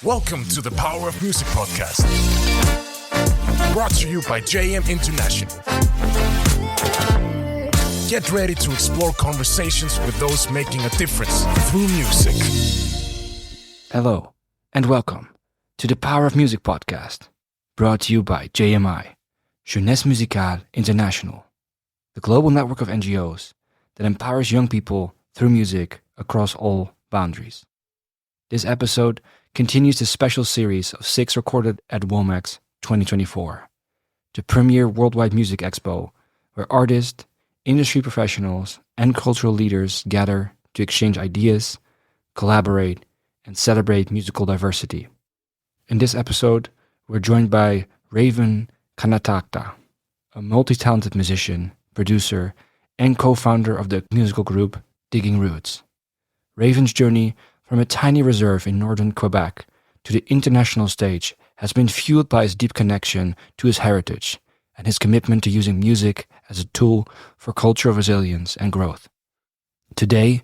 Welcome to the Power of Music podcast, brought to you by JM International. Get ready to explore conversations with those making a difference through music. Hello, and welcome to the Power of Music podcast, brought to you by JMI, Jeunesse Musicale International, the global network of NGOs that empowers young people through music across all boundaries. This episode continues the special series of 6 recorded at WOMEX 2024, the premier worldwide music expo where artists, industry professionals, and cultural leaders gather to exchange ideas, collaborate, and celebrate musical diversity. In this episode, we're joined by Raven Kanatakta, a multi-talented musician, producer, and co-founder of the musical group Diggin Roots. Raven's journey from a tiny reserve in northern Quebec to the international stage has been fueled by his deep connection to his heritage and his commitment to using music as a tool for cultural resilience and growth. Today,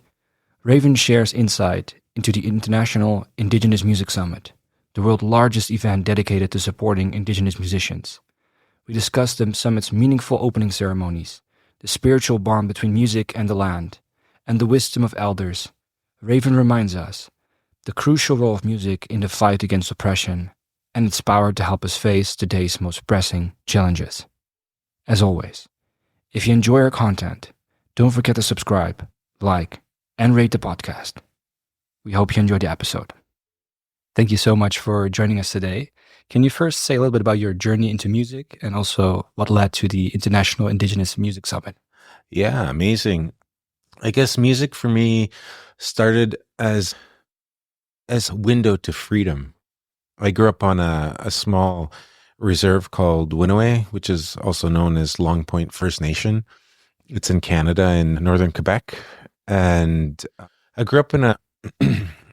Raven shares insight into the International Indigenous Music Summit, the world's largest event dedicated to supporting Indigenous musicians. We discuss the summit's meaningful opening ceremonies, the spiritual bond between music and the land, and the wisdom of elders. Raven reminds us the crucial role of music in the fight against oppression and its power to help us face today's most pressing challenges. As always, if you enjoy our content, don't forget to subscribe, like, and rate the podcast. We hope you enjoy the episode. Thank you so much for joining us today. Can you first say a little bit about your journey into music and also what led to the International Indigenous Music Summit? Yeah, amazing. I guess music for me started as a window to freedom. I grew up on a small reserve called Winnoway, which is also known as Long Point First Nation. It's in Canada in northern Quebec. And I grew up in a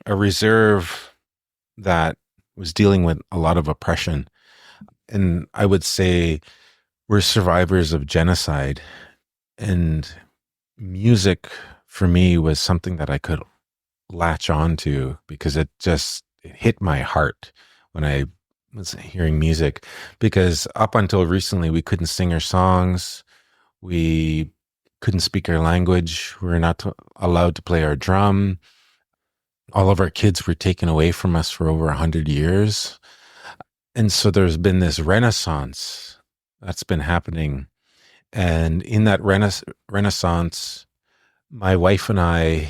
reserve that was dealing with a lot of oppression. And I would say we're survivors of genocide. And music for me was something that I could latch on to because it hit my heart when I was hearing music. Because up until recently, we couldn't sing our songs. We couldn't speak our language. We were not allowed to play our drum. All of our kids were taken away from us for over 100 years. And so there's been this renaissance that's been happening. And in that renaissance, my wife and I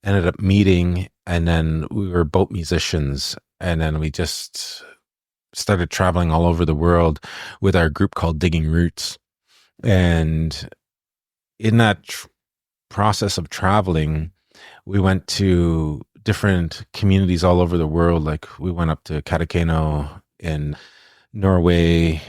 ended up meeting, and then we were both musicians. And then we just started traveling all over the world with our group called Diggin Roots. And in that process of traveling, we went to different communities all over the world. Like we went up to Kanatakta in Norway.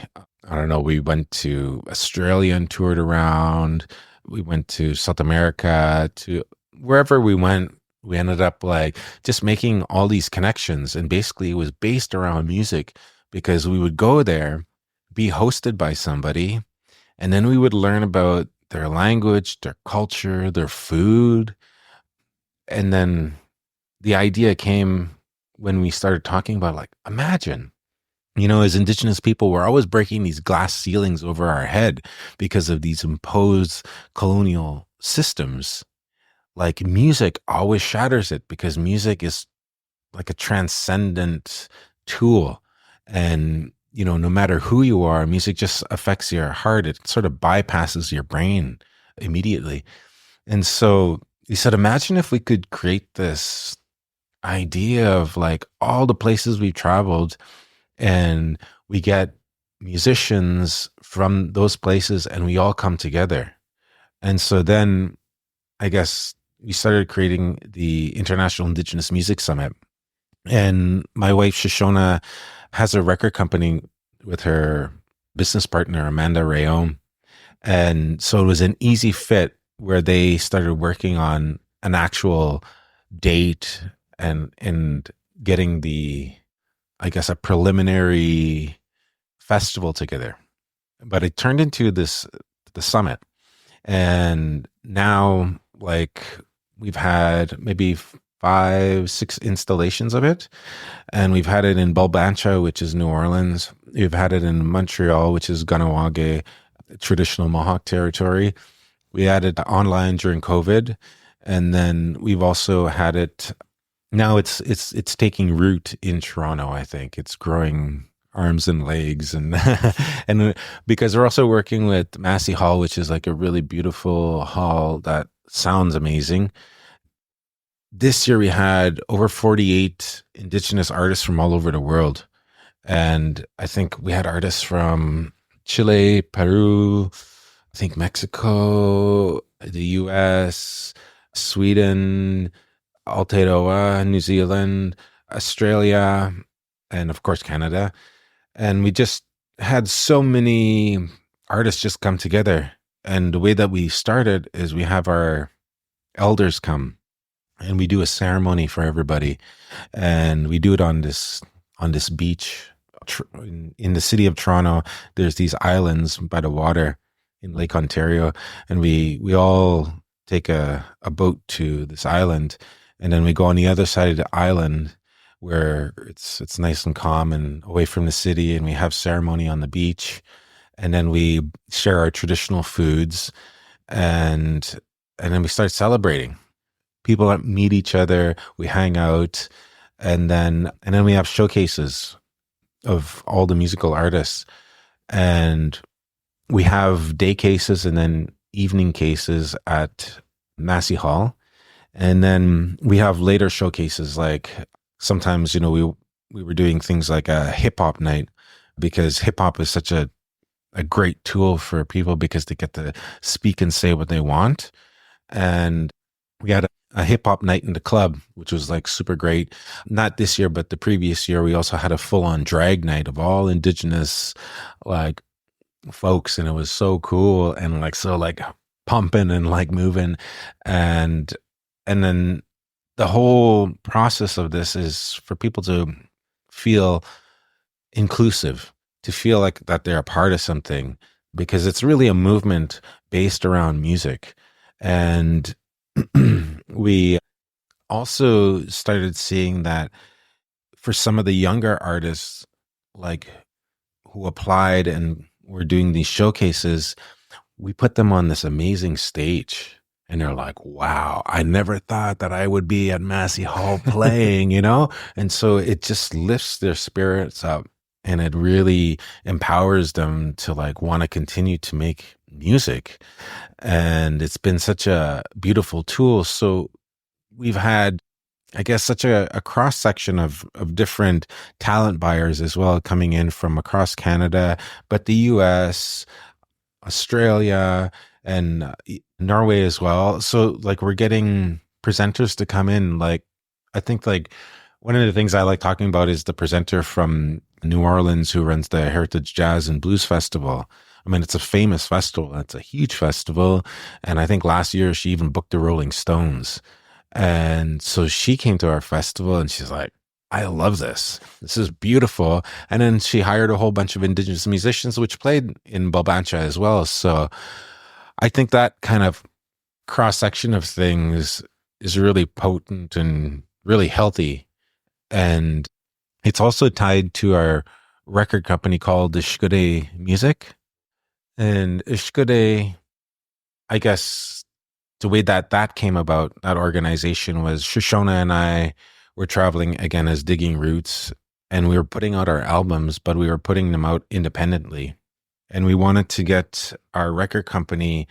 I don't know, we went to Australia and toured around. We went to South America, to wherever we went, we ended up like just making all these connections. And basically it was based around music because we would go there, be hosted by somebody, and then we would learn about their language, their culture, their food. And then the idea came when we started talking about like, imagine, as Indigenous people, we're always breaking these glass ceilings over our head because of these imposed colonial systems. Like music always shatters it because music is like a transcendent tool. And, no matter who you are, music just affects your heart. It sort of bypasses your brain immediately. And so he said, imagine if we could create this idea of like all the places we've traveled and we get musicians from those places and we all come together. And so then I guess we started creating the International Indigenous Music Summit. And my wife, Shoshona, has a record company with her business partner, Amanda Rayon. And so it was an easy fit where they started working on an actual date and getting a preliminary festival together. But it turned into the summit. And now, like, we've had maybe 5, 6 installations of it. And we've had it in Bulbancha, which is New Orleans. We've had it in Montreal, which is Ganawage, traditional Mohawk territory. We had it online during COVID. And then we've also had it, now it's taking root in Toronto, I think. It's growing arms and legs, and and because we're also working with Massey Hall, which is like a really beautiful hall that sounds amazing. This year we had over 48 Indigenous artists from all over the world. And I think we had artists from Chile, Peru, I think Mexico, the US, Sweden, Aotearoa, New Zealand, Australia, and of course Canada. And we just had so many artists just come together. And the way that we started is we have our elders come and we do a ceremony for everybody. And we do it on this beach in the city of Toronto. There's these islands by the water in Lake Ontario. And we all take a boat to this island. And then we go on the other side of the island where it's nice and calm and away from the city, and we have ceremony on the beach, and then we share our traditional foods, and then we start celebrating. People meet each other, we hang out, and then we have showcases of all the musical artists, and we have day cases and then evening cases at Massey Hall, and then we have later showcases like. Sometimes, we were doing things like a hip hop night, because hip hop is such a great tool for people because they get to speak and say what they want. And we had a hip hop night in the club, which was like super great. Not this year, but the previous year, we also had a full on drag night of all Indigenous like folks. And it was so cool and like, so like pumping and like moving. And then the whole process of this is for people to feel inclusive, to feel like that they're a part of something, because it's really a movement based around music. And we also started seeing that for some of the younger artists, like who applied and were doing these showcases, we put them on this amazing stage. And they're like, wow, I never thought that I would be at Massey Hall playing, And so it just lifts their spirits up, and it really empowers them to like want to continue to make music. And it's been such a beautiful tool. So we've had, I guess, such a cross section of different talent buyers as well, coming in from across Canada, but the US, Australia, and Norway as well. So like we're getting presenters to come in. Like I think like one of the things I like talking about is the presenter from New Orleans who runs the Heritage Jazz and Blues Festival. I mean, it's a famous festival. It's a huge festival. And I think last year she even booked the Rolling Stones. And so she came to our festival and she's like, I love this. This is beautiful. And then she hired a whole bunch of Indigenous musicians, which played in Bulbancha as well. So I think that kind of cross section of things is really potent and really healthy. And it's also tied to our record company called Ishkude Music. And Ishkude, I guess the way that came about, that organization, was Shoshona and I were traveling again as Digging Roots, and we were putting out our albums, but we were putting them out independently. And we wanted to get our record company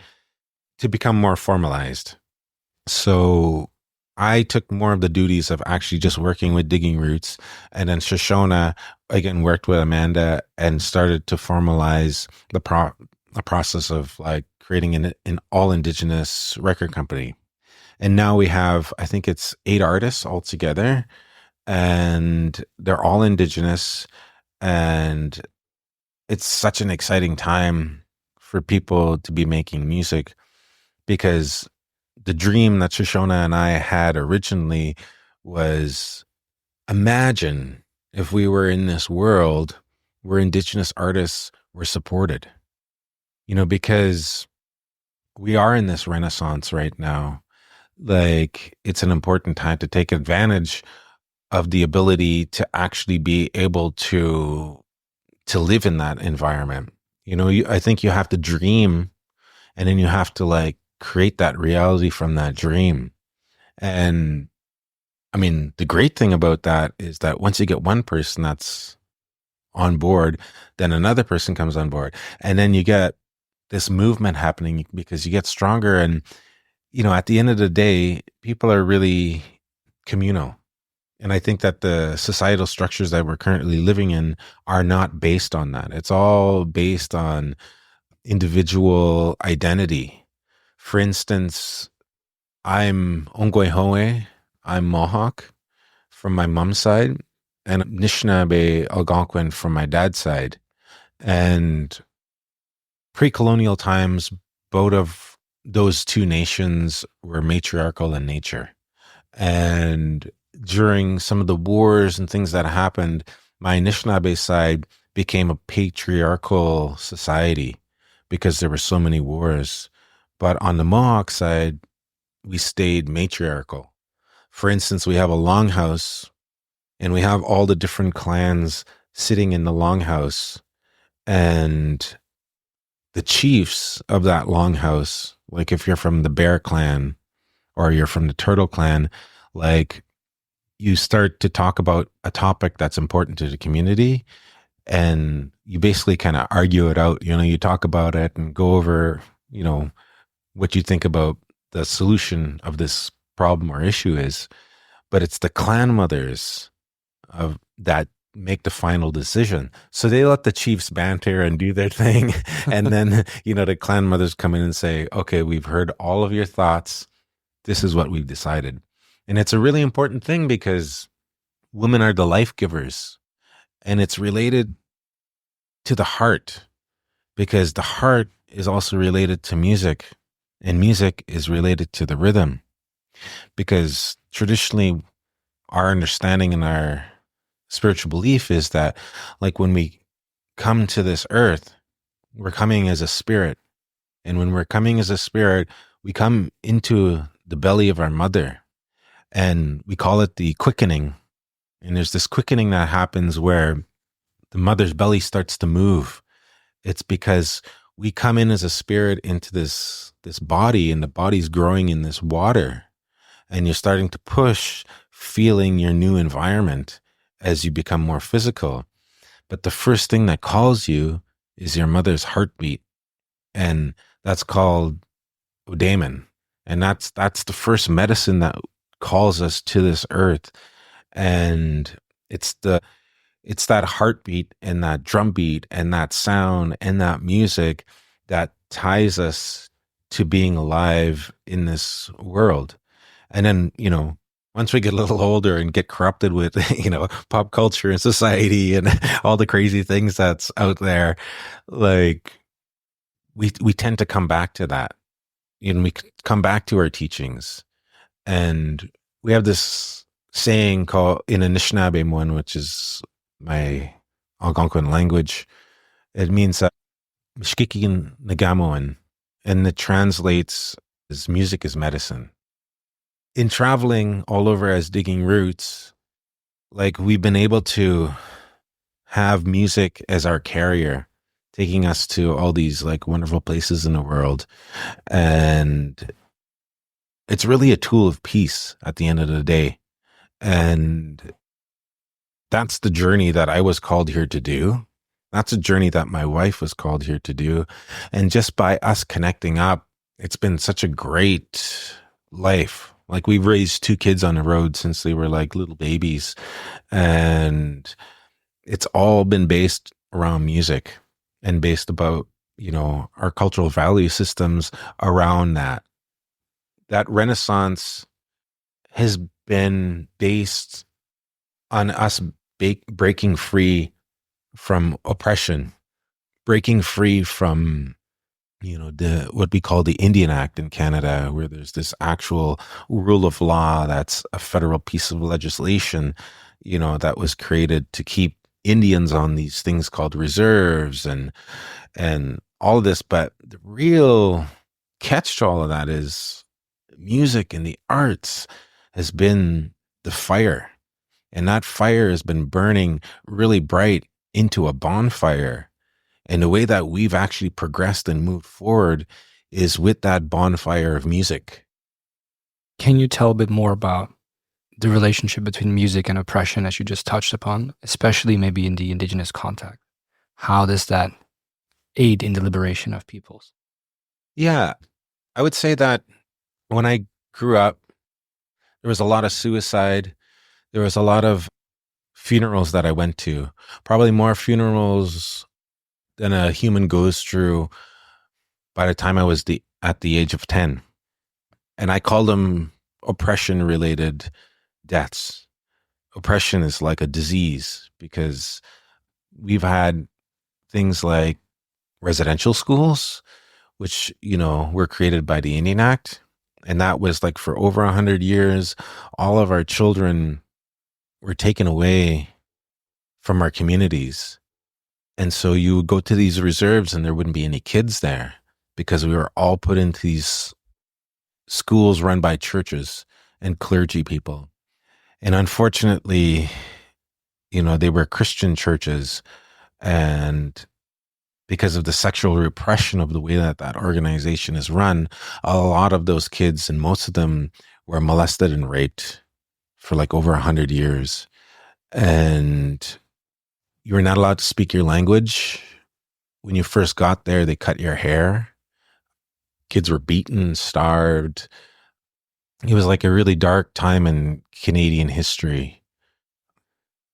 to become more formalized. So I took more of the duties of actually just working with Digging Roots. And then Shoshona, again, worked with Amanda and started to formalize the process of like creating an all Indigenous record company. And now we have, I think it's 8 artists altogether, and they're all Indigenous. And it's such an exciting time for people to be making music, because the dream that Shoshona and I had originally was, imagine if we were in this world where Indigenous artists were supported, because we are in this renaissance right now. like it's an important time to take advantage of the ability to actually be able to live in that environment. I think you have to dream, and then you have to like create that reality from that dream. And I mean, the great thing about that is that once you get one person that's on board, then another person comes on board, and then you get this movement happening because you get stronger. And at the end of the day, people are really communal. And I think that the societal structures that we're currently living in are not based on that. It's all based on individual identity. For instance, I'm Ongwehoe, I'm Mohawk from my mom's side, and Anishinabe Algonquin from my dad's side. And pre-colonial times, both of those two nations were matriarchal in nature. And during some of the wars and things that happened, my Anishinaabe side became a patriarchal society because there were so many wars. But on the Mohawk side, we stayed matriarchal. For instance, we have a longhouse, and we have all the different clans sitting in the longhouse, and the chiefs of that longhouse, like if you're from the Bear clan or you're from the Turtle clan, like you start to talk about a topic that's important to the community, and you basically kind of argue it out. You talk about it and go over, what you think about the solution of this problem or issue is. But it's the clan mothers of that make the final decision. So they let the chiefs banter and do their thing. And then, the clan mothers come in and say, okay, we've heard all of your thoughts. This is what we've decided. And it's a really important thing because women are the life givers, and it's related to the heart, because the heart is also related to music, and music is related to the rhythm. Because traditionally, our understanding and our spiritual belief is that, like, when we come to this earth, we're coming as a spirit. And when we're coming as a spirit, we come into the belly of our mother, and we call it the quickening. And there's this quickening that happens where the mother's belly starts to move. It's because we come in as a spirit into this body, and the body's growing in this water, and you're starting to push, feeling your new environment as you become more physical. But the first thing that calls you is your mother's heartbeat, and that's called Odaman. And that's the first medicine that calls us to this earth. And it's that heartbeat and that drum beat and that sound and that music that ties us to being alive in this world. And then, once we get a little older and get corrupted with, pop culture and society and all the crazy things that's out there, like we tend to come back to that. We come back to our teachings. And we have this saying called in Anishinaabe one, which is my Algonquin language. It means Mishkikin Nagamoan, and it translates as music is medicine. In traveling all over as Digging Roots, like we've been able to have music as our carrier, taking us to all these like wonderful places in the world. And it's really a tool of peace at the end of the day. And that's the journey that I was called here to do. That's a journey that my wife was called here to do. And just by us connecting up, it's been such a great life. Like we've raised 2 kids on the road since they were like little babies. And it's all been based around music and based about, our cultural value systems around that. That Renaissance has been based on us breaking free from oppression, breaking free from, what we call the Indian Act in Canada, where there's this actual rule of law that's a federal piece of legislation, that was created to keep Indians on these things called reserves and all of this. But the real catch to all of that is music and the arts has been the fire. And that fire has been burning really bright into a bonfire. And the way that we've actually progressed and moved forward is with that bonfire of music. Can you tell a bit more about the relationship between music and oppression, as you just touched upon, especially maybe in the Indigenous context? How does that aid in the liberation of peoples? Yeah, I would say that when I grew up, there was a lot of suicide. There was a lot of funerals that I went to, probably more funerals than a human goes through by the time I was at the age of 10. And I call them oppression related deaths. Oppression is like a disease because we've had things like residential schools, which, were created by the Indian Act. And that was like for over 100 years, all of our children were taken away from our communities. And so you would go to these reserves and there wouldn't be any kids there because we were all put into these schools run by churches and clergy people. And unfortunately, they were Christian churches. And because of the sexual repression of the way that organization is run, a lot of those kids and most of them were molested and raped for like over 100 years. And you were not allowed to speak your language. When you first got there, they cut your hair. Kids were beaten, starved. It was like a really dark time in Canadian history.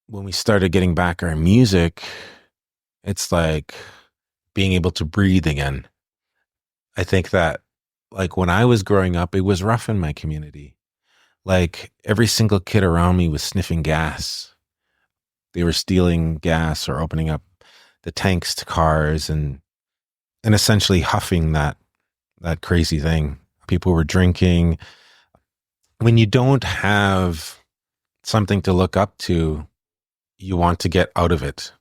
When we started getting back our music, it's like being able to breathe again. I think that like when I was growing up, it was rough in my community. Like every single kid around me was sniffing gas. They were stealing gas or opening up the tanks to cars and essentially huffing that crazy thing. People were drinking. When you don't have something to look up to, you want to get out of it.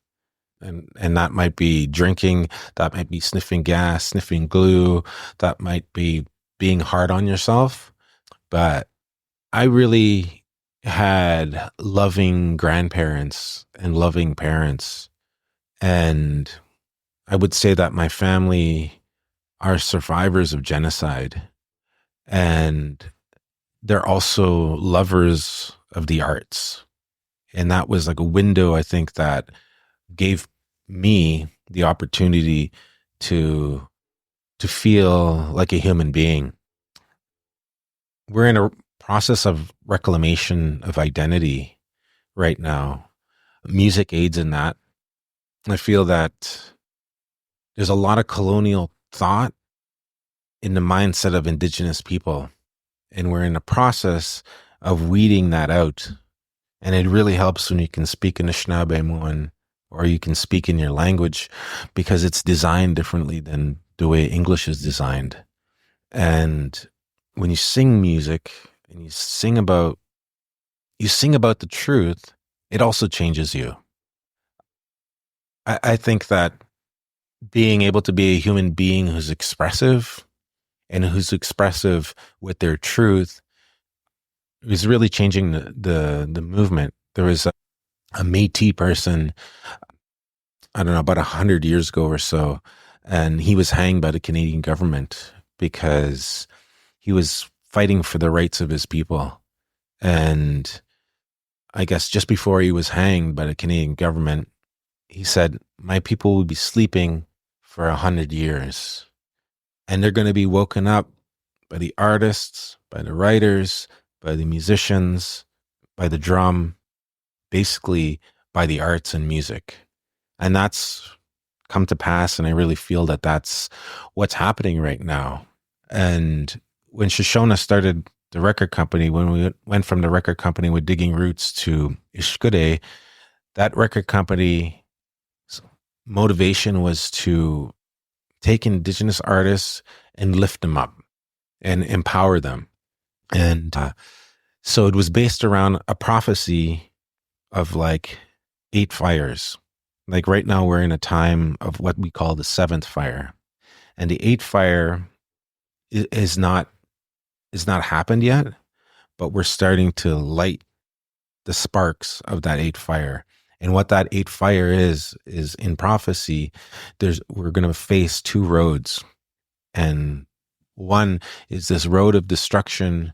And that might be drinking, that might be sniffing gas, sniffing glue, that might be being hard on yourself. But I really had loving grandparents and loving parents. And I would say that my family are survivors of genocide. And they're also lovers of the arts. And that was like a window, I think, that gave me the opportunity to feel like a human being. We're in a process of reclamation of identity right now. Music aids in that. I feel that there's a lot of colonial thought in the mindset of Indigenous people. And we're in a process of weeding that out. And it really helps when you can speak Anishinabe or you can speak in your language because it's designed differently than the way English is designed. And when you sing music and you sing about the truth, it also changes you. I think that being able to be a human being who's expressive and who's expressive with their truth is really changing the movement. There was a Métis person, I don't know, about 100 years ago or so, and he was hanged by the Canadian government because he was fighting for the rights of his people. And I guess just before he was hanged by the Canadian government, he said, my people will be sleeping for 100 years. And they're going to be woken up by the artists, by the writers, by the musicians, by the drum, basically by the arts and music. And that's come to pass. And I really feel that that's what's happening right now. And when Shoshona started the record company, when we went from the record company with Digging Roots to Ishkude, that record company's motivation was to take Indigenous artists and lift them up and empower them. And so it was based around a prophecy of like 8 fires. Like right now we're in a time of what we call the 7th fire. And the 8th fire is not it's not happened yet, but we're starting to light the sparks of that eighth fire. And what that eighth fire is in prophecy, we're going to face two roads. And one is this road of destruction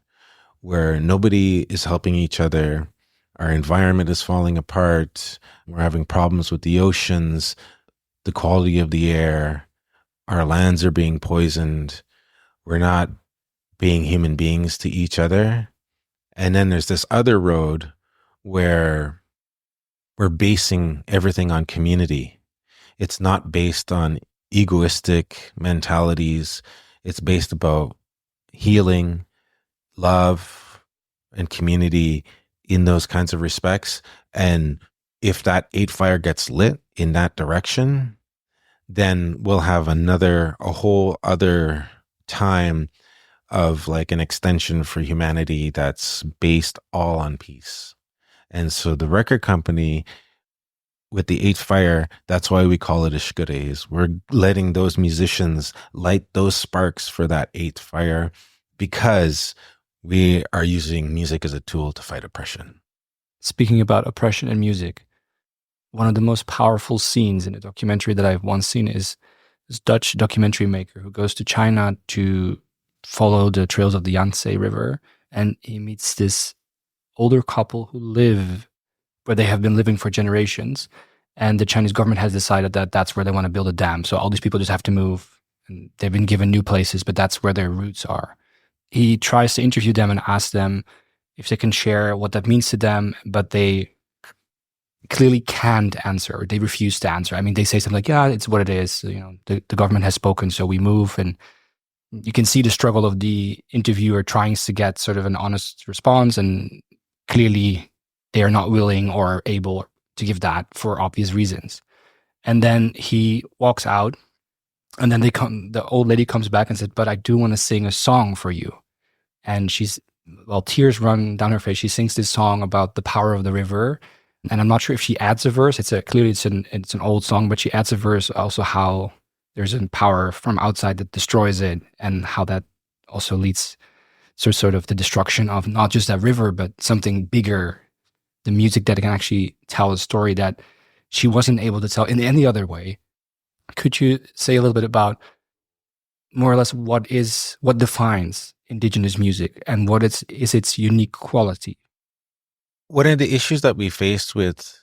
where nobody is helping each other. Our environment is falling apart. We're having problems with the oceans, the quality of the air. Our lands are being poisoned. We're not being human beings to each other. And then there's this other road where we're basing everything on community. It's not based on egoistic mentalities. It's based about healing, love, and community in those kinds of respects. And if that eighth fire gets lit in that direction, then we'll have a whole other time of like an extension for humanity that's based all on peace. And so the record company with the eighth fire, that's why we call it Ishkudes. We're letting those musicians light those sparks for that eighth fire because we are using music as a tool to fight oppression. Speaking about oppression and music, one of the most powerful scenes in a documentary that I've once seen is this Dutch documentary maker who goes to China to follow the trails of the Yangtze River, and he meets this older couple who live where they have been living for generations, and the Chinese government has decided that that's where they want to build a dam. So all these people just have to move, and they've been given new places, but that's where their roots are. He tries to interview them and ask them if they can share what that means to them, but they clearly can't answer, or they refuse to answer. I mean, they say something like, yeah, it's what it is. You know, the government has spoken, so we move. And you can see the struggle of the interviewer trying to get sort of an honest response, and clearly they are not willing or able to give that for obvious reasons. And then he walks out, and then the old lady comes back and says, but I do want to sing a song for you. And tears run down her face. She sings this song about the power of the river. And I'm not sure if she adds a verse. It's an old song, but she adds a verse also how there's a power from outside that destroys it, and how that also leads to sort of the destruction of not just that river, but something bigger, the music that can actually tell a story that she wasn't able to tell in any other way. Could you say a little bit about more or less what defines Indigenous music and what is its unique quality? One of the issues that we faced with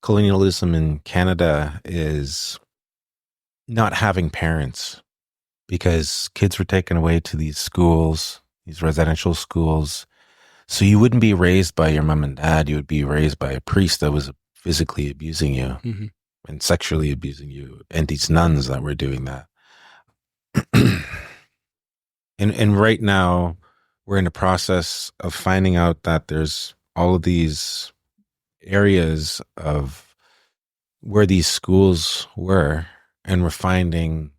colonialism in Canada is not having parents, because kids were taken away to these schools, these residential schools. So you wouldn't be raised by your mom and dad. You would be raised by a priest that was physically abusing you and sexually abusing you, and these nuns that were doing that. And right now we're in the process of finding out that there's all of these areas of where these schools were, and we're finding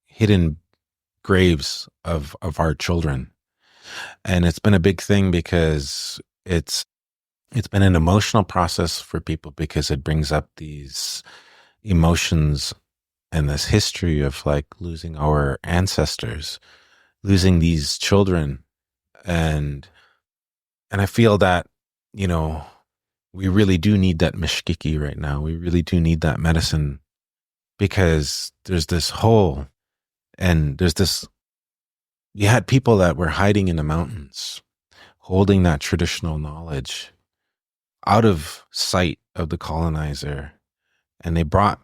hidden graves of our children. And it's been a big thing because it's been an emotional process for people, because it brings up these emotions and this history of like losing our ancestors, losing these children. And I feel that, you know, we really do need that mishkiki right now. We really do need that medicine, because there's this hole, and you had people that were hiding in the mountains, holding that traditional knowledge out of sight of the colonizer. And they brought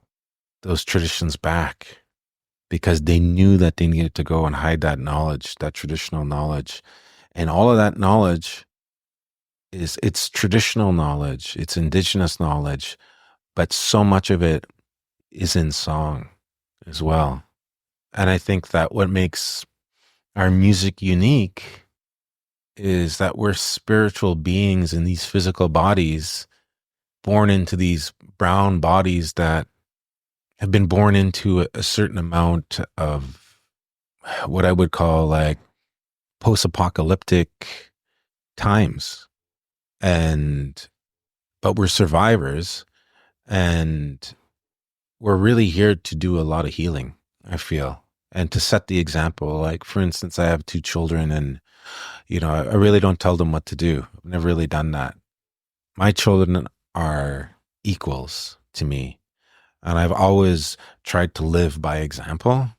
those traditions back because they knew that they needed to go and hide that knowledge, that traditional knowledge. And all of that knowledge it's traditional knowledge, it's indigenous knowledge, but so much of it is in song as well. And I think that what makes our music unique is that we're spiritual beings in these physical bodies, born into these brown bodies that have been born into a certain amount of what I would call like post-apocalyptic times. But we're survivors, and we're really here to do a lot of healing, I feel. and to set the example. Like, for instance, I have two children, and, I really don't tell them what to do. I've never really done that. My children are equals to me. And I've always tried to live by example,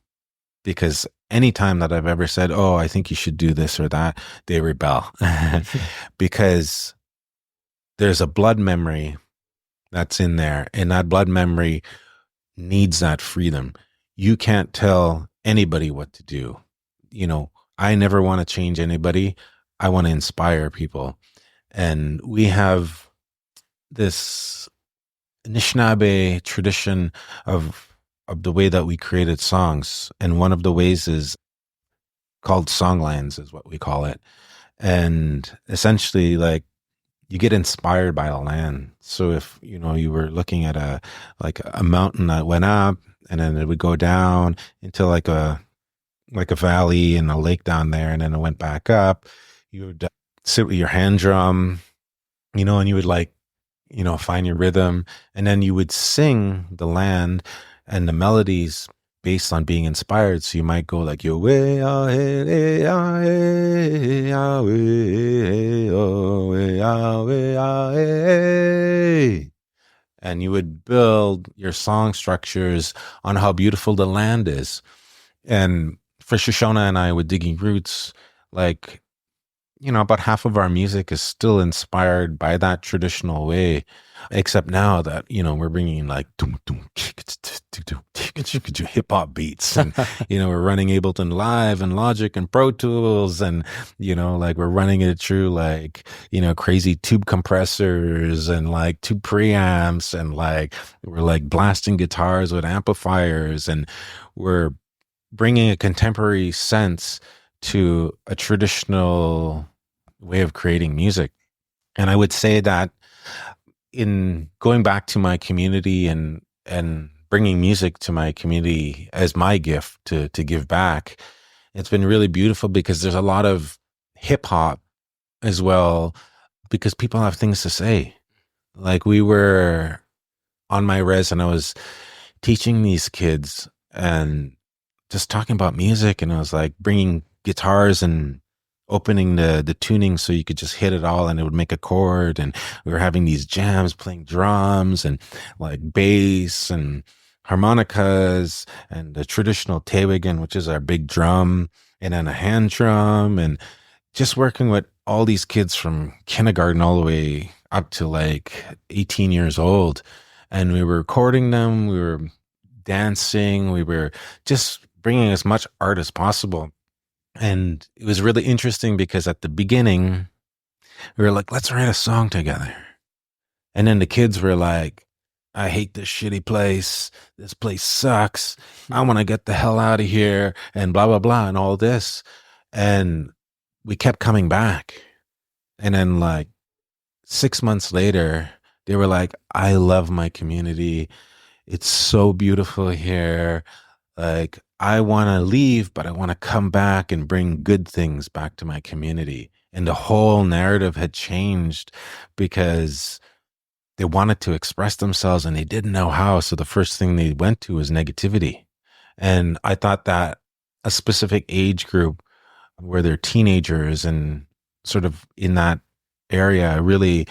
because anytime that I've ever said, oh, I think you should do this or that, they rebel because there's a blood memory that's in there, and that blood memory needs that freedom. You can't tell anybody what to do. I never want to change anybody. I want to inspire people. And we have this Anishinaabe tradition of the way that we created songs. And one of the ways is called songlines, is what we call it. And essentially, like, you get inspired by a land. So if, you were looking at a mountain that went up, and then it would go down into like a valley and a lake down there, and then it went back up, you would sit with your hand drum, and you would find your rhythm, and then you would sing the land and the melodies based on being inspired. So you might go like, yo, way, ah, hey, ah, hey, ah, way, oh, way, ah, way, ah, hey. And you would build your song structures on how beautiful the land is. And for Shoshona and I with Digging Roots, like, about half of our music is still inspired by that traditional way, except now that, we're bringing like hip hop beats, and, we're running Ableton Live and Logic and Pro Tools, and, like, we're running it through like, crazy tube compressors and like tube preamps, and like, we're like blasting guitars with amplifiers, and we're bringing a contemporary sense to a traditional way of creating music. And I would say that in going back to my community and bringing music to my community as my gift to give back, it's been really beautiful, because there's a lot of hip hop as well, because people have things to say. Like, we were on my res, and I was teaching these kids and just talking about music, and I was like bringing guitars and opening the tuning so you could just hit it all and it would make a chord. And we were having these jams, playing drums and like bass and harmonicas and the traditional tewigan, which is our big drum, and then a hand drum, and just working with all these kids from kindergarten all the way up to like 18 years old. And we were recording them, we were dancing, we were just bringing as much art as possible. And it was really interesting, because at the beginning, we were like, let's write a song together. And then the kids were like, I hate this shitty place. This place sucks. I want to get the hell out of here, and blah, blah, blah, and all this. And we kept coming back. And then like 6 months later, they were like, I love my community. It's so beautiful here. Like, I want to leave, but I want to come back and bring good things back to my community. And the whole narrative had changed, because they wanted to express themselves and they didn't know how. So the first thing they went to was negativity. And I thought that a specific age group where they're teenagers and sort of in that area really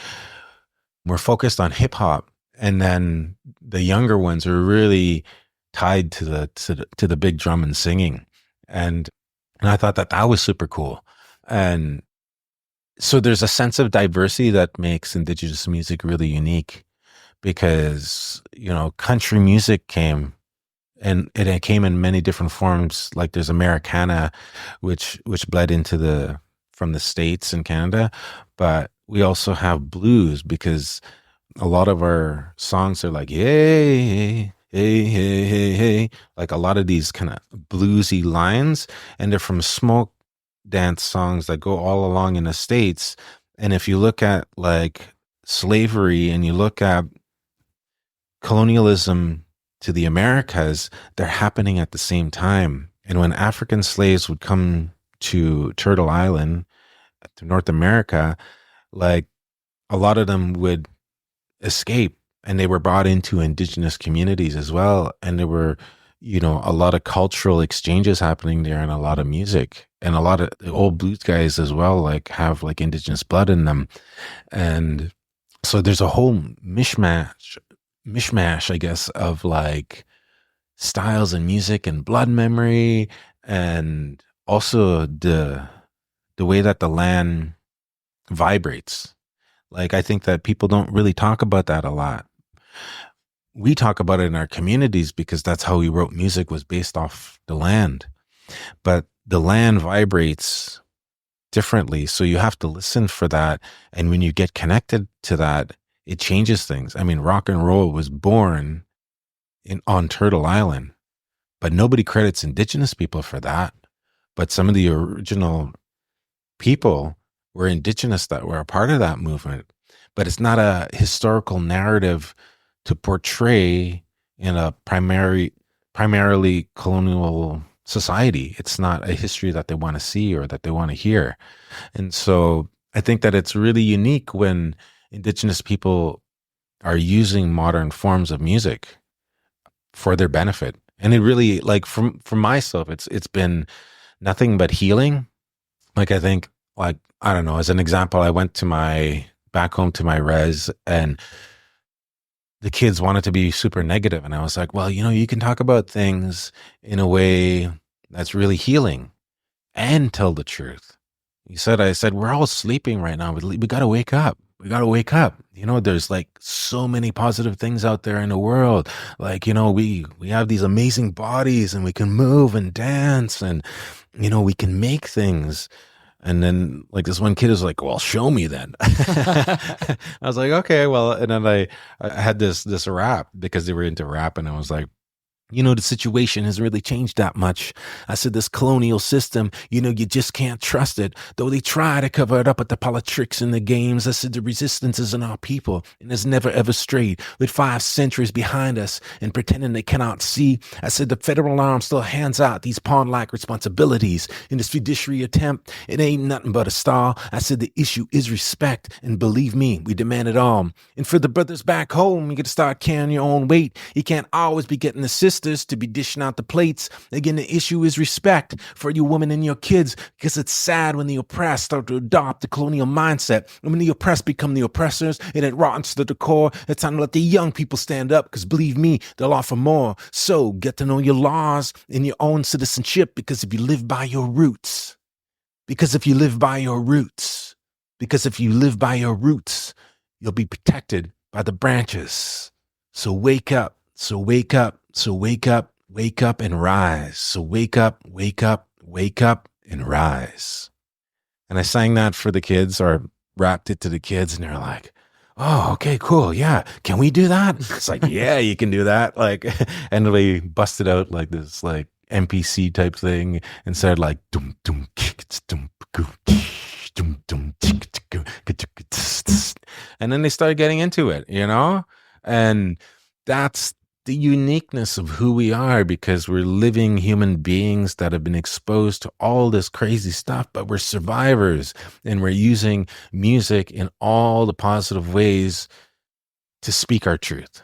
were focused on hip hop. And then the younger ones are really tied to the big drum and singing. And I thought that was super cool. And so there's a sense of diversity that makes Indigenous music really unique, because, country music came, and it came in many different forms. Like, there's Americana, which bled into from the States and Canada, but we also have blues, because a lot of our songs are like, hey, hey, hey, hey, hey, like a lot of these kind of bluesy lines, and they're from smoke dance songs that go all along in the States. And if you look at like slavery and you look at colonialism to the Americas, they're happening at the same time. And when African slaves would come to Turtle Island, to North America, like, a lot of them would escape, and they were brought into Indigenous communities as well. And they were, a lot of cultural exchanges happening there and a lot of music. And a lot of the old blues guys as well, like have like indigenous blood in them. And so there's a whole mishmash, I guess, of like styles and music and blood memory, and also the way that the land vibrates. Like, I think that people don't really talk about that a lot. We talk about it in our communities because that's how we wrote music, was based off the land. But the land vibrates differently. So you have to listen for that. And when you get connected to that, it changes things. I mean, rock and roll was born on Turtle Island, but nobody credits Indigenous people for that. But some of the original people were Indigenous that were a part of that movement. But it's not a historical narrative to portray in a primarily colonial society. It's not a history that they want to see or that they want to hear. And so I think that it's really unique when Indigenous people are using modern forms of music for their benefit. And it really, like, for myself, it's been nothing but healing. Like, I think, like, I don't know, as an example, I went back home to my res, and the kids wanted to be super negative. And I was like, well, you can talk about things in a way that's really healing and tell the truth. I said, we're all sleeping right now. We got to wake up. We got to wake up. There's like so many positive things out there in the world. Like, we have these amazing bodies, and we can move and dance, and, we can make things. And then, like, this one kid is like, well, show me then. I was like, okay, well. And then I had this rap, because they were into rap. And I was like, the situation hasn't really changed that much. I said, this colonial system, you just can't trust it. Though they try to cover it up with the politics and the games. I said, the resistance is in our people, and has never ever strayed. With 5 centuries behind us and pretending they cannot see. I said, the federal arm still hands out these pawn-like responsibilities. In this fiduciary attempt, it ain't nothing but a star. I said, the issue is respect, and believe me, we demand it all. And for the brothers back home, you got to start carrying your own weight. You can't always be getting the system to be dishing out the plates. Again, the issue is respect for you women and your kids, because it's sad when the oppressed start to adopt the colonial mindset. And when the oppressed become the oppressors, and it rottens to the core, it's time to let the young people stand up, because believe me, they'll offer more. So get to know your laws and your own citizenship, because if you live by your roots, you'll be protected by the branches. So wake up. So wake up and rise. So wake up and rise. And I sang that for the kids, or rapped it to the kids, and they're like, oh, okay, cool. Yeah. Can we do that? It's like, yeah, you can do that. Like, and they busted out like this, like, MPC type thing, and said like, dum, dum, dum, dum, dum, and then they started getting into it, and that's the uniqueness of who we are, because we're living human beings that have been exposed to all this crazy stuff, but we're survivors, and we're using music in all the positive ways to speak our truth.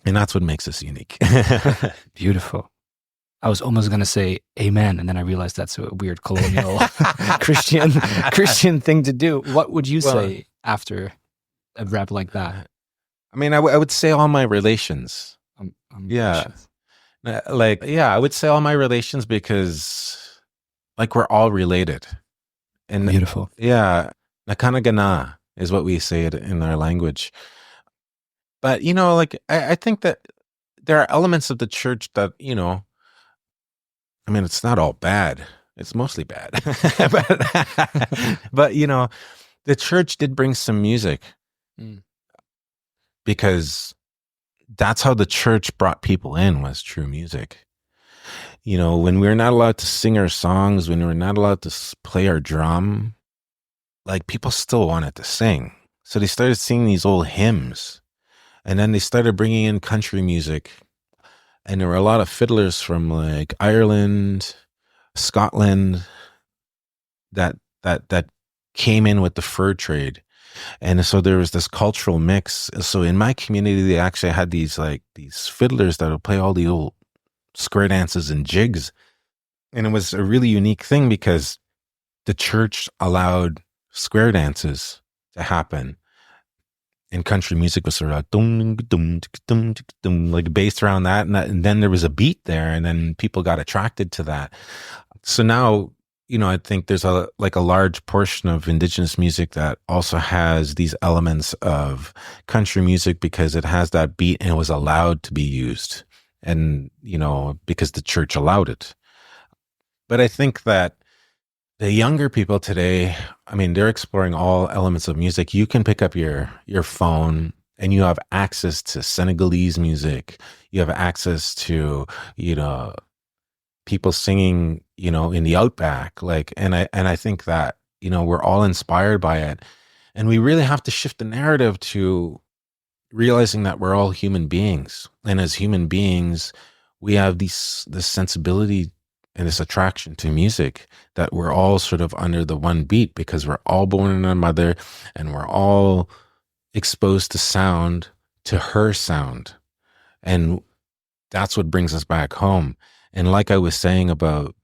And that's what makes us unique. Beautiful. I was almost going to say amen, and then I realized that's a weird colonial Christian thing to do. What would you say after a rap like that? I mean, I would say all my relations. Yeah. I would say all my relations, because, like, we're all related. And beautiful. Yeah. Nakanagana is what we say it in our language. But, like, I think that there are elements of the church that, I mean, it's not all bad. It's mostly bad. but the church did bring some music, because that's how the church brought people in, was through music. When we were not allowed to sing our songs, when we were not allowed to play our drum, like, people still wanted to sing. So they started singing these old hymns, and then they started bringing in country music. And there were a lot of fiddlers from, like, Ireland, Scotland, that came in with the fur trade. And so there was this cultural mix. So in my community, they actually had these fiddlers that would play all the old square dances and jigs. And it was a really unique thing because the church allowed square dances to happen. And country music was sort of dum, dum, dum, dum, like based around that. And then there was a beat there, and then people got attracted to that. So now, I think there's a large portion of Indigenous music that also has these elements of country music because it has that beat and it was allowed to be used. And, because the church allowed it. But I think that the younger people today, they're exploring all elements of music. You can pick up your phone and you have access to Senegalese music. You have access to, people singing, in the outback. And I think that, we're all inspired by it. And we really have to shift the narrative to realizing that we're all human beings. And as human beings, we have this sensibility and this attraction to music that we're all sort of under the one beat because we're all born in our mother and we're all exposed to sound, to her sound. And that's what brings us back home. And like I was saying about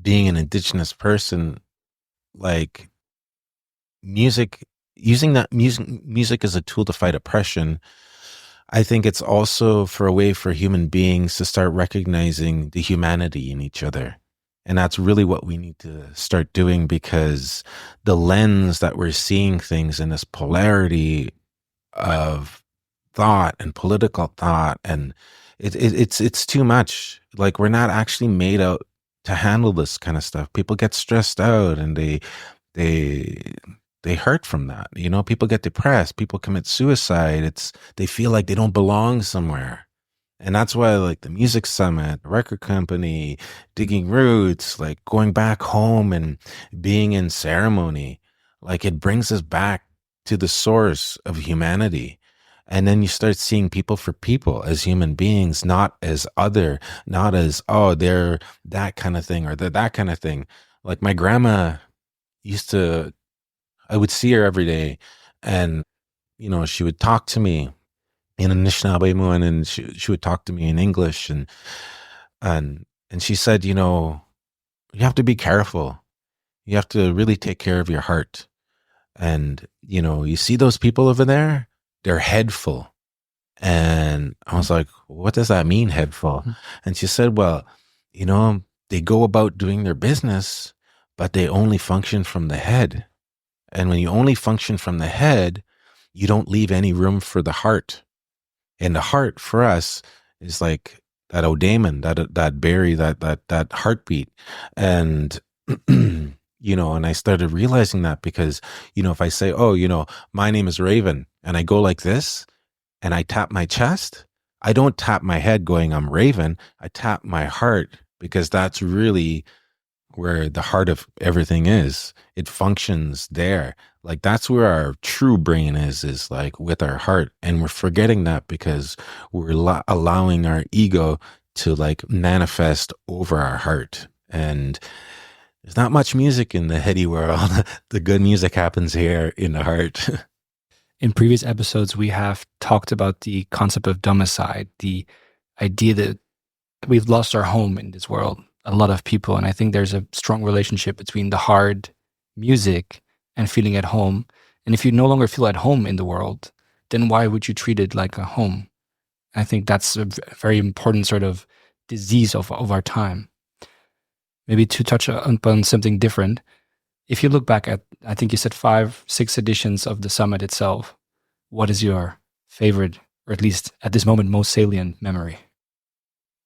being an Indigenous person, like music, using that music as a tool to fight oppression, I think it's also for a way for human beings to start recognizing the humanity in each other. And that's really what we need to start doing, because the lens that we're seeing things in, this polarity of thought and political thought, and it's too much. Like, we're not actually made out to handle this kind of stuff. People get stressed out and they hurt from that. People get depressed, people commit suicide. They feel like they don't belong somewhere. And that's why, like, the music summit, the record company, digging roots, like going back home and being in ceremony, like, it brings us back to the source of humanity. And then you start seeing people for people as human beings, not as other, not as, oh, they're that kind of thing or they're that kind of thing. Like, my grandma I would see her every day, and, she would talk to me in Anishinabe and she would talk to me in English. And she said, you have to be careful. You have to really take care of your heart. And, you see those people over there, they're head full. And I was like, what does that mean, head full? And she said, well, they go about doing their business, but they only function from the head. And when you only function from the head, you don't leave any room for the heart. And the heart for us is like that odaemon, that berry, that heartbeat. And, and I started realizing that because, if I say, oh, my name is Raven, and I go like this and I tap my chest, I don't tap my head going, I'm Raven. I tap my heart, because that's really where the heart of everything is. It functions there. Like, that's where our true brain is like with our heart. And we're forgetting that because we're allowing our ego to like manifest over our heart. And there's not much music in the heady world. The good music happens here in the heart. In previous episodes, we have talked about the concept of domicide, the idea that we've lost our home in this world. A lot of people, and I think there's a strong relationship between the hard music and feeling at home. And if you no longer feel at home in the world, then why would you treat it like a home? I think that's a very important sort of disease of our time. Maybe to touch upon something different, if you look back at, I think you said 5, 6 editions of the summit itself, what is your favorite, or at least at this moment, most salient memory?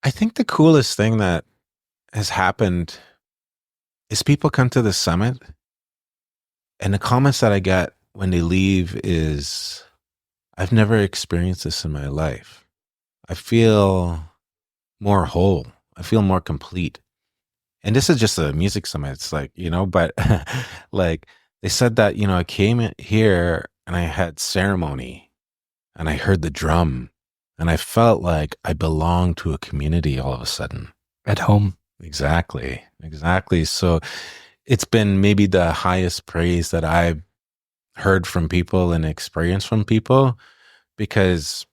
I think the coolest thing that has happened is people come to the summit and the comments that I get when they leave is, I've never experienced this in my life. I feel more whole. I feel more complete. And this is just a music summit. It's like, but like they said that, I came in here and I had ceremony and I heard the drum and I felt like I belonged to a community all of a sudden. At home. Exactly. So it's been maybe the highest praise that I've heard from people and experienced from people, because,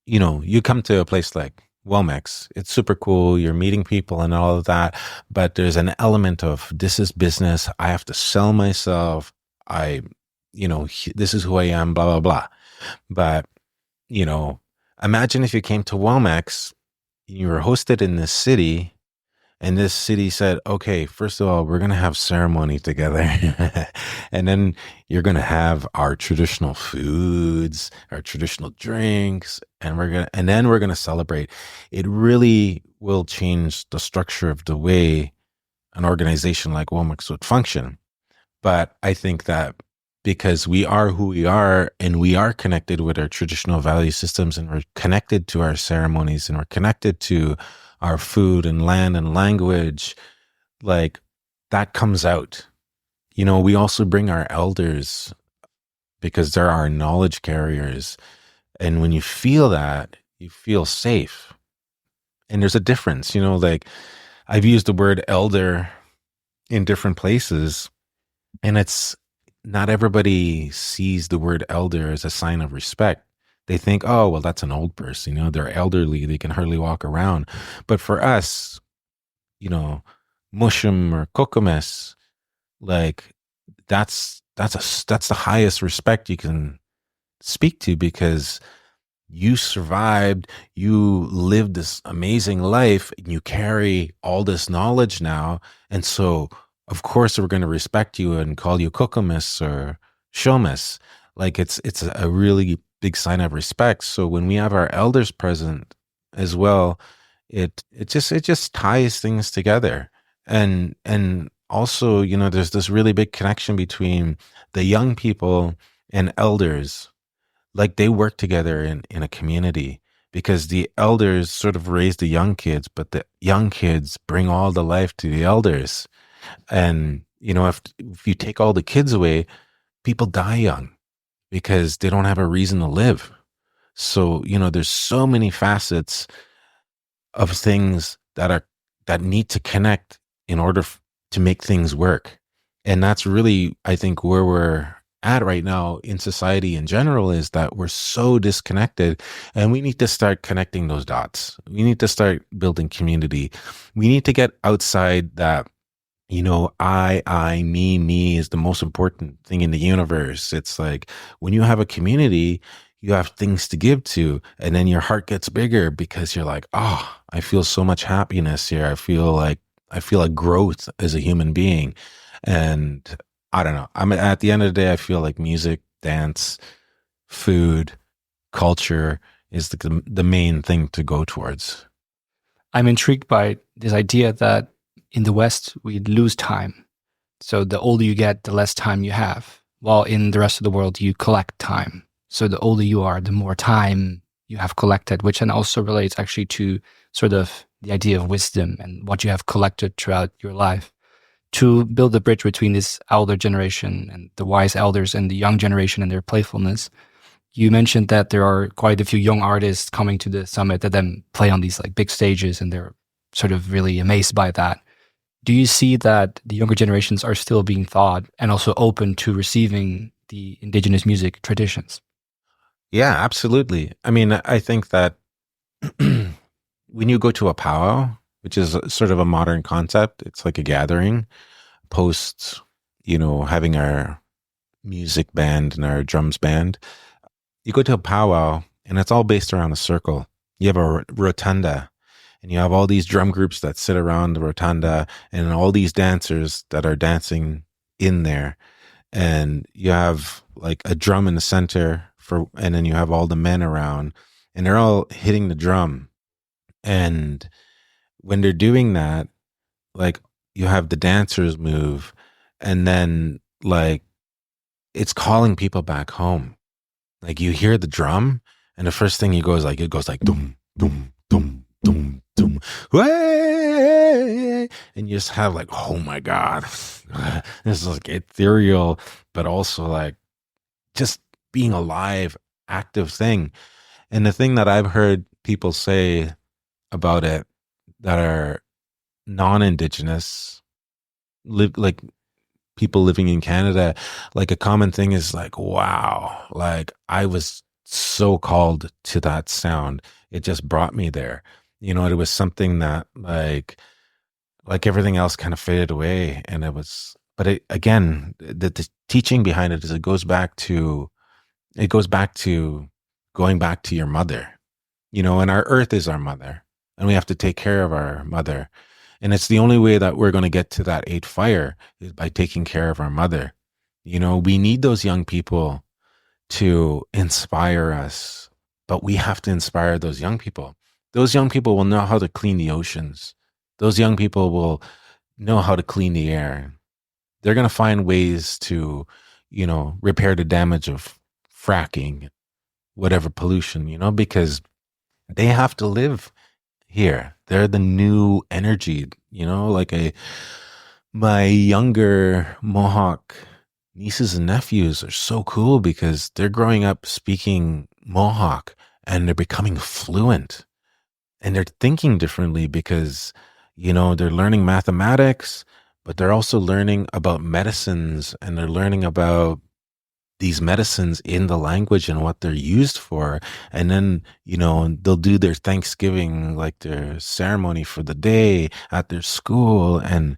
you come to a place like Womex. It's super cool. You're meeting people and all of that. But there's an element of this is business. I have to sell myself. This is who I am, blah, blah, blah. But, imagine if you came to Womex, you were hosted in this city, and this city said, okay, first of all, we're going to have ceremony together. And then you're going to have our traditional foods, our traditional drinks, and then we're going to celebrate. It really will change the structure of the way an organization like Womex would function. But I think that because we are who we are and we are connected with our traditional value systems and we're connected to our ceremonies and we're connected to our food and land and language, like that comes out. We also bring our elders because they're our knowledge carriers. And when you feel that, you feel safe. And there's a difference, like I've used the word elder in different places, and it's not everybody sees the word elder as a sign of respect. They think, oh, well, that's an old person, they're elderly, they can hardly walk around. But for us, mushum or kokomes, like that's the highest respect you can speak to, because you survived, you lived this amazing life, and you carry all this knowledge now. And so, of course, we're going to respect you and call you kokomis or shomis. Like it's a really big sign of respect. So when we have our elders present as well, it just ties things together. And also, there's this really big connection between the young people and elders. Like they work together in a community, because the elders sort of raise the young kids, but the young kids bring all the life to the elders. And, if you take all the kids away, people die young because they don't have a reason to live. So, there's so many facets of things that need to connect in order to make things work. And that's really, I think, where we're at right now in society in general, is that we're so disconnected, and we need to start connecting those dots. We need to start building community. We need to get outside that, I, me is the most important thing in the universe. It's like when you have a community, you have things to give to, and then your heart gets bigger because you're like, oh, I feel so much happiness here. I feel like growth as a human being. And I don't know. At the end of the day, I feel like music, dance, food, culture is the main thing to go towards. I'm intrigued by this idea that in the West, we lose time. So the older you get, the less time you have. While in the rest of the world, you collect time. So the older you are, the more time you have collected, which then also relates actually to sort of the idea of wisdom and what you have collected throughout your life. To build a bridge between this elder generation and the wise elders and the young generation and their playfulness, you mentioned that there are quite a few young artists coming to the summit that then play on these like big stages, and they're sort of really amazed by that. Do you see that the younger generations are still being taught and also open to receiving the indigenous music traditions? Yeah, absolutely. I mean, I think that when you go to a powwow, which is sort of a modern concept, it's like a gathering post, having our music band and our drums band. You go to a powwow and it's all based around a circle. You have a rotunda, and you have all these drum groups that sit around the rotunda, and all these dancers that are dancing in there. And you have like a drum in the center and then you have all the men around, and they're all hitting the drum. And when they're doing that, like you have the dancers move, and then like it's calling people back home. Like you hear the drum, and the first thing it goes like doom, doom, doom, doom, doom, way, and you just have like, oh my God, this is like ethereal, but also like just being a live, active thing. And the thing that I've heard people say about it that are non-Indigenous, like people living in Canada, like a common thing is like, wow, like I was so called to that sound. It just brought me there. It was something that like everything else kind of faded away. And it was, but again, the teaching behind it is it goes back to going back to your mother, and our earth is our mother, and we have to take care of our mother. And it's the only way that we're going to get to that eighth fire is by taking care of our mother. We need those young people to inspire us, but we have to inspire those young people. Those young people will know how to clean the oceans. Those young people will know how to clean the air. They're going to find ways to, repair the damage of fracking, whatever pollution, because they have to live here. They're the new energy, my younger Mohawk nieces and nephews are so cool because they're growing up speaking Mohawk and they're becoming fluent and they're thinking differently because, they're learning mathematics, but they're also learning about medicines and they're learning about these medicines in the language and what they're used for. And then, they'll do their Thanksgiving, like their ceremony for the day at their school. And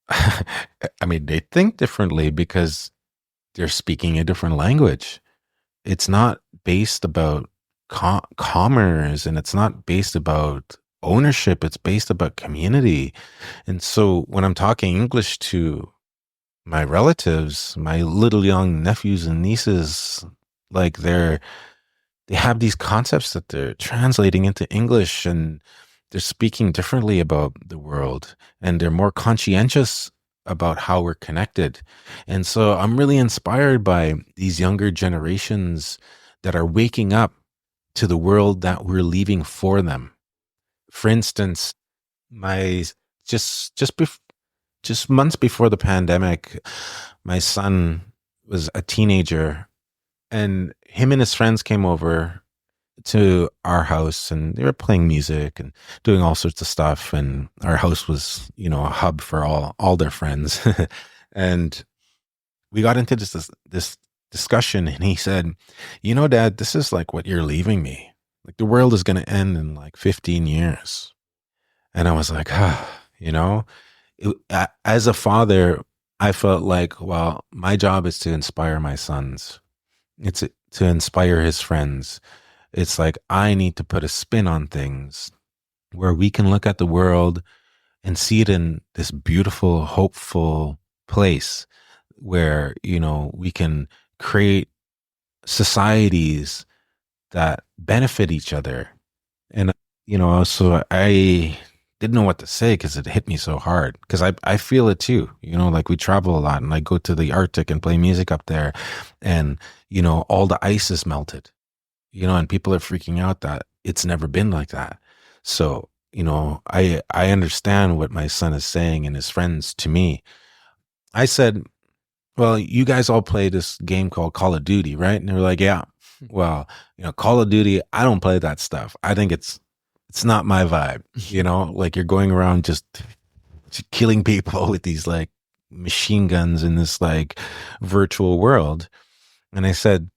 I mean, they think differently because they're speaking a different language. It's not based about commerce and it's not based about ownership. It's based about community. And so when I'm talking English to my relatives, my little young nephews and nieces, like they have these concepts that they're translating into English and they're speaking differently about the world and they're more conscientious about how we're connected. And so I'm really inspired by these younger generations that are waking up to the world that we're leaving for them. For instance, my just months before the pandemic, my son was a teenager and him and his friends came over to our house and they were playing music and doing all sorts of stuff. And our house was, a hub for all their friends. And we got into this discussion and he said, Dad, this is like what you're leaving me. Like the world is going to end in like 15 years. And I was like, as a father, I felt like, well, my job is to inspire my sons. It's to inspire his friends. It's like I need to put a spin on things where we can look at the world and see it in this beautiful, hopeful place where, we can create societies that benefit each other. And, so I didn't know what to say because it hit me so hard because I feel it too, like we travel a lot and I go to the Arctic and play music up there and, all the ice is melted, and people are freaking out that it's never been like that. So, I understand what my son is saying and his friends to me. I said, well, you guys all play this game called Call of Duty, right? And they were like, yeah. Well, Call of Duty, I don't play that stuff. I think it's not my vibe, like you're going around just killing people with these like machine guns in this like virtual world. And I said,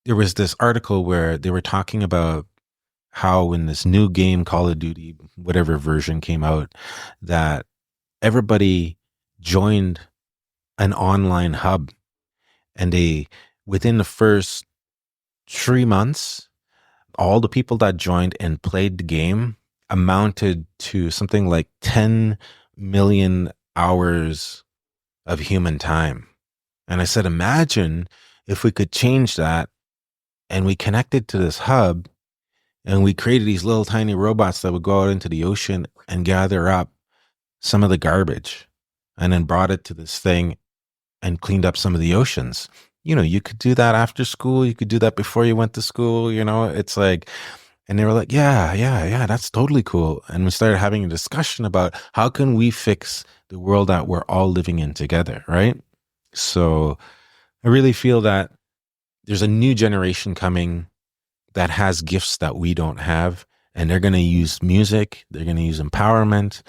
there was this article where they were talking about how when this new game, Call of Duty, whatever version came out, that everybody joined an online hub and within the first 3 months, all the people that joined and played the game amounted to something like 10 million hours of human time. And I said, imagine if we could change that and we connected to this hub and we created these little tiny robots that would go out into the ocean and gather up some of the garbage and then brought it to this thing and cleaned up some of the oceans. You could do that after school. You could do that before you went to school. It's like, and they were like, yeah, that's totally cool. And we started having a discussion about how can we fix the world that we're all living in together, right? So I really feel that there's a new generation coming that has gifts that we don't have, and they're going to use music, they're going to use empowerment,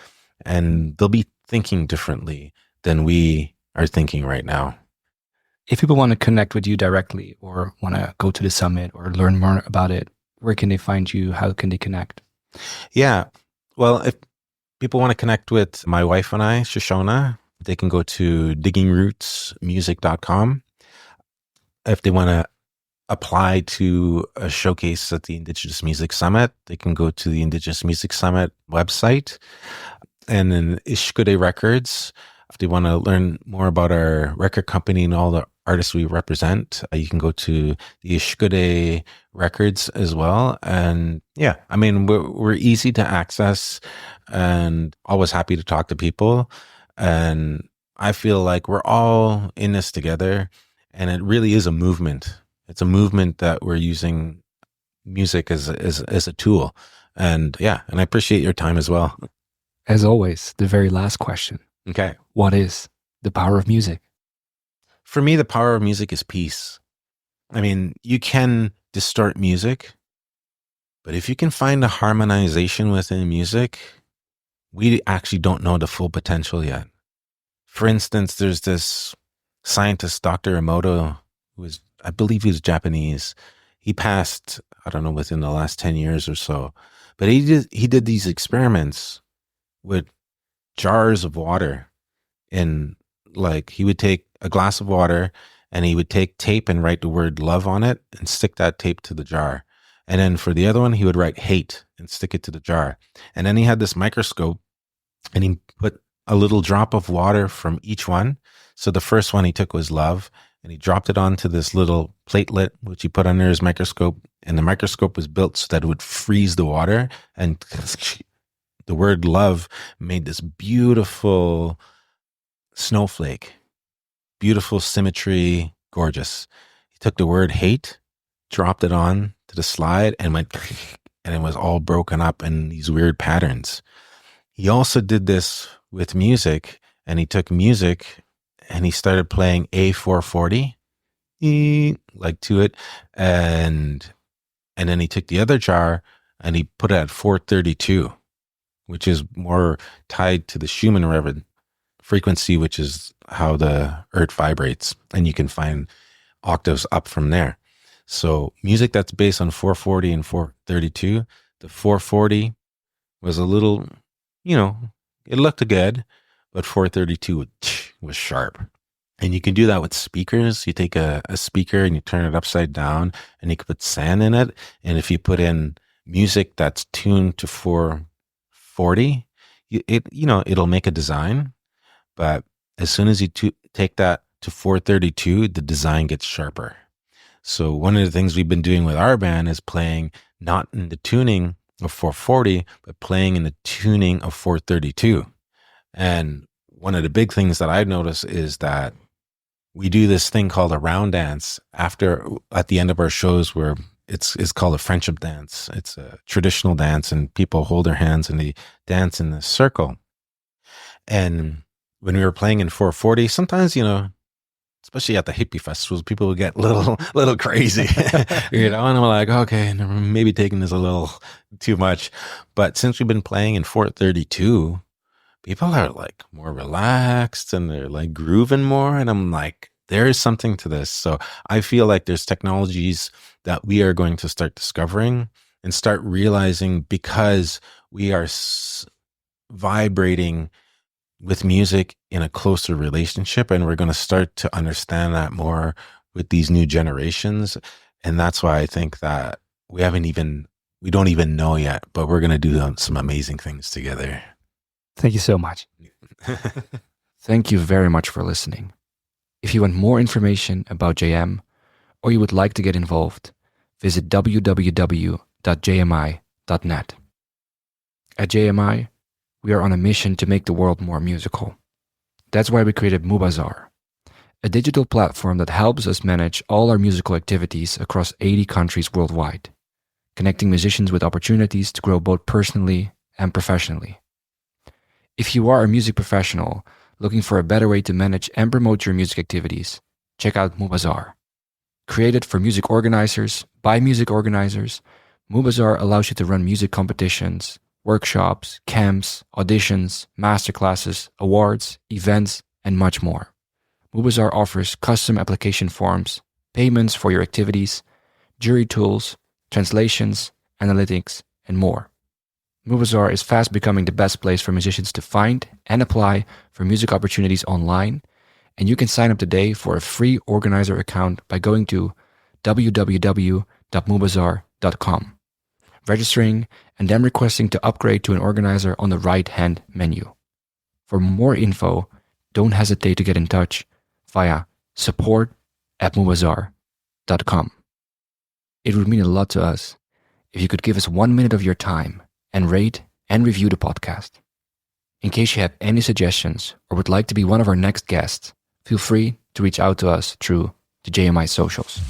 and they'll be thinking differently than we are thinking right now. If people want to connect with you directly or want to go to the summit or learn more about it, where can they find you? How can they connect? Yeah. Well, if people want to connect with my wife and I, Shoshona, they can go to diggingrootsmusic.com. If they want to apply to a showcase at the Indigenous Music Summit, they can go to the Indigenous Music Summit website. And then Ishkude Records, if they want to learn more about our record company and all the artists we represent, you can go to the Ishkude Records as well. And yeah, I mean, we're easy to access and always happy to talk to people. And I feel like we're all in this together, and it really is a movement. It's a movement that we're using music as a tool. And yeah, and I appreciate your time as well. As always, the very last question. Okay. What is the power of music? For me, the power of music is peace. I mean, you can distort music, but if you can find a harmonization within music, we actually don't know the full potential yet. For instance, there's this scientist, Dr. Emoto, I believe he was Japanese. He passed, I don't know, within the last 10 years or so. But he did these experiments with jars of water, and like he would take a glass of water and he would take tape and write the word love on it and stick that tape to the jar. And then for the other one, he would write hate and stick it to the jar. And then he had this microscope and he put a little drop of water from each one. So the first one he took was love, and he dropped it onto this little platelet, which he put under his microscope. And the microscope was built so that it would freeze the water. And the word love made this beautiful snowflake, beautiful symmetry, gorgeous. He took the word hate, dropped it on to the slide, and went, and it was all broken up in these weird patterns. He also did this with music, and he took music and he started playing A440, like to it, and then he took the other jar and he put it at 432, which is more tied to the Schumann frequency, which is how the earth vibrates, and you can find octaves up from there. So music that's based on 440 and 432, the 440 was a little, it looked good, but 432 was sharp. And you can do that with speakers. You take a speaker and you turn it upside down, and you can put sand in it. And if you put in music that's tuned to 440, it'll make a design. But as soon as you take that to 432, the design gets sharper. So one of the things we've been doing with our band is playing not in the tuning of 440, but playing in the tuning of 432. And one of the big things that I've noticed is that we do this thing called a round dance at the end of our shows, where it's called a friendship dance. It's a traditional dance, and people hold their hands and they dance in a circle. And when we were playing in 440, sometimes, especially at the hippie festivals, people would get little crazy, and I'm like, okay, maybe taking this a little too much. But since we've been playing in 432, people are like more relaxed and they're like grooving more. And I'm like, there is something to this. So I feel like there's technologies that we are going to start discovering and start realizing, because we are vibrating with music in a closer relationship, and we're going to start to understand that more with these new generations. And that's why I think that we don't even know yet, but we're going to do some amazing things together. Thank you so much. Thank you very much for listening. If you want more information about JM, or you would like to get involved, visit www.jmi.net. At JMI, we are on a mission to make the world more musical. That's why we created Mubazar, a digital platform that helps us manage all our musical activities across 80 countries worldwide, connecting musicians with opportunities to grow both personally and professionally. If you are a music professional looking for a better way to manage and promote your music activities, check out Mubazar. Created for music organizers, by music organizers, Mubazar allows you to run music competitions, workshops, camps, auditions, masterclasses, awards, events, and much more. Mubazar offers custom application forms, payments for your activities, jury tools, translations, analytics, and more. Mubazar is fast becoming the best place for musicians to find and apply for music opportunities online, and you can sign up today for a free organizer account by going to www.mubazar.com, registering, and then requesting to upgrade to an organizer on the right-hand menu. For more info, don't hesitate to get in touch via support@mubazar.com. It would mean a lot to us if you could give us 1 minute of your time and rate and review the podcast. In case you have any suggestions or would like to be one of our next guests, feel free to reach out to us through the JMI socials.